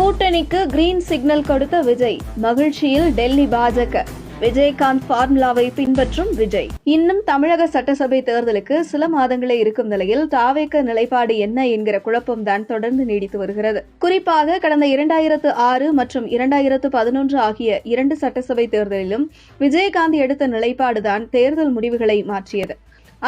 கூட்டணிக்கு green signal கொடுத்த விஜய், மகிழ்ச்சியில் டெல்லி பாஜக. விஜயகாந்த் பார்முலாவை பின்பற்றும் விஜய். இன்னும் தமிழக சட்டசபை தேர்தலுக்கு சில மாதங்களே இருக்கும் நிலையில் தாவேக நிலைப்பாடு என்ன என்கிற குழப்பம்தான் தொடர்ந்து நீடித்து வருகிறது. குறிப்பாக கடந்த 2006 மற்றும் 2011 ஆகிய 2 சட்டசபை தேர்தலிலும் விஜயகாந்த் எடுத்த நிலைப்பாடுதான் தேர்தல் முடிவுகளை மாற்றியது.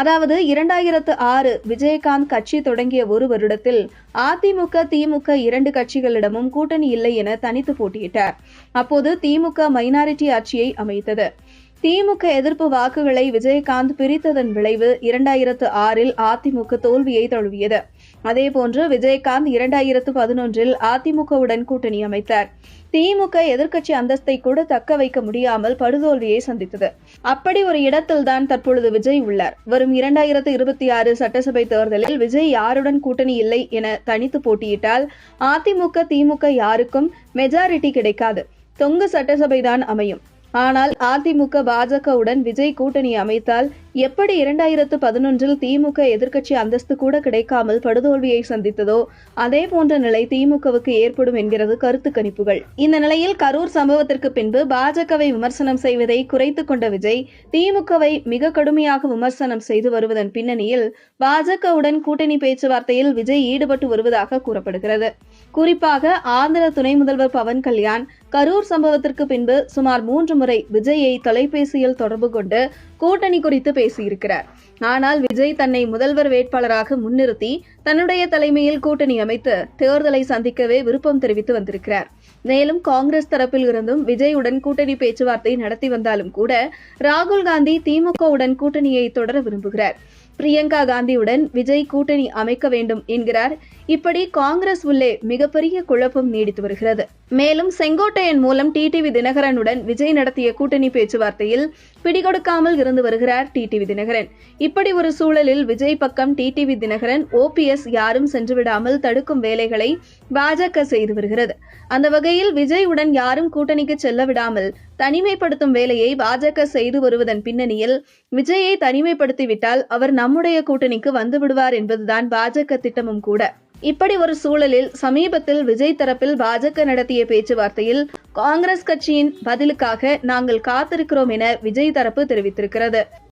அதாவது 2006 விஜயகாந்த் கட்சி தொடங்கிய ஒரு வருடத்தில் அதிமுக, திமுக 2 கட்சிகளிடமும் கூட்டணி இல்லை என தனித்து போட்டியிட்டார். அப்போது திமுக மைனாரிட்டி ஆட்சியை அமைத்தது. திமுக எதிர்ப்பு வாக்குகளை விஜயகாந்த் பிரித்ததன் விளைவு 2006 அதிமுக தோல்வியை தழுவியது. அதேபோன்று விஜயகாந்த் 2011 அதிமுகவுடன் கூட்டணி அமைத்தார். திமுக எதிர்க்கட்சி அந்தஸ்தை கூட தக்க வைக்க முடியாமல் படுதோல்வியை சந்தித்தது. அப்படி ஒரு இடத்தில்தான் தற்பொழுது விஜய் உள்ளார். வரும் 2026 சட்டசபை தேர்தலில் விஜய் யாருடன் கூட்டணி இல்லை என தனித்து போட்டியிட்டால் அதிமுக, திமுக யாருக்கும் மெஜாரிட்டி கிடைக்காது. தொங்கு சட்டசபைதான் அமையும். ஆனால் அதிமுக, பாஜகவுடன் விஜய் கூட்டணி அமைத்தால் எப்படி 2011 திமுக எதிர்க்கட்சி அந்தஸ்து கூட கிடைக்காமல் படுதோல்வியை சந்தித்ததோ அதே போன்ற நிலை திமுகவுக்கு ஏற்படும் என்கிறது கருத்து கணிப்புகள். இந்த நிலையில் கரூர் சம்பவத்திற்கு பின்பு பாஜகவை விமர்சனம் செய்வதை குறைத்துக் கொண்ட விஜய் திமுகவை மிக கடுமையாக விமர்சனம் செய்து வருவதன் பின்னணியில் பாஜகவுடன் கூட்டணி பேச்சுவார்த்தையில் விஜய் ஈடுபட்டு வருவதாக கூறப்படுகிறது. குறிப்பாக ஆந்திர துணை முதல்வர் பவன் கல்யாண் கரூர் சம்பவத்திற்கு பின்பு சுமார் 3 முறை விஜயை தொலைபேசியில் தொடர்பு கொண்டு கூட்டணி குறித்து பேசியிருக்கிறார். ஆனால் விஜய் தன்னை முதல்வர் வேட்பாளராக முன்னிறுத்தி தன்னுடைய தலைமையில் கூட்டணி அமைத்து தேர்தலை சந்திக்கவே விருப்பம் தெரிவித்து வந்திருக்கிறார். மேலும் காங்கிரஸ் தரப்பில் இருந்தும் விஜயுடன் கூட்டணி பேச்சுவார்த்தை நடத்தி வந்தாலும் கூட ராகுல் காந்தி திமுகவுடன் கூட்டணியை தொடர விரும்புகிறார். பிரியங்கா காந்தியுடன் விஜய் கூட்டணி அமைக்க வேண்டும் என்கிறார். இப்படி காங்கிரஸ் உள்ளே மிகப்பெரிய குழப்பம் நீடித்து வருகிறது. மேலும் செங்கோட்டையன் மூலம் டிடிவி தினகரனுடன் விஜய் நடத்திய கூட்டணி பேச்சுவார்த்தையில் பிடிகொடுக்காமல் இருந்து வருகிறார் டிடிவி தினகரன். இப்படி ஒரு சூழலில் விஜய் பக்கம் டிடிவி தினகரன், ஓபிஎஸ் யாரும் சென்றுவிடாமல் தடுக்கும் வேலைகளை பாஜக செய்து வருகிறது. அந்த வகையில் விஜய் உடன் யாரும் கூட்டணிக்கு செல்ல விடாமல் தனிமைப்படுத்தும் வேலையை பாஜக செய்து வருவதன் பின்னணியில் விஜயை தனிமைப்படுத்திவிட்டால் அவர் நம்முடைய கூட்டணிக்கு வந்து விடுவார் என்பதுதான் பாஜக திட்டமும் கூட. இப்படி ஒரு சூழலில் சமீபத்தில் விஜய் தரப்பில் பாஜக நடத்திய பேச்சுவார்த்தையில் காங்கிரஸ் கட்சியின் பதிலுக்காக நாங்கள் காத்திருக்கிறோம் என விஜய் தரப்பு தெரிவித்திருக்கிறது.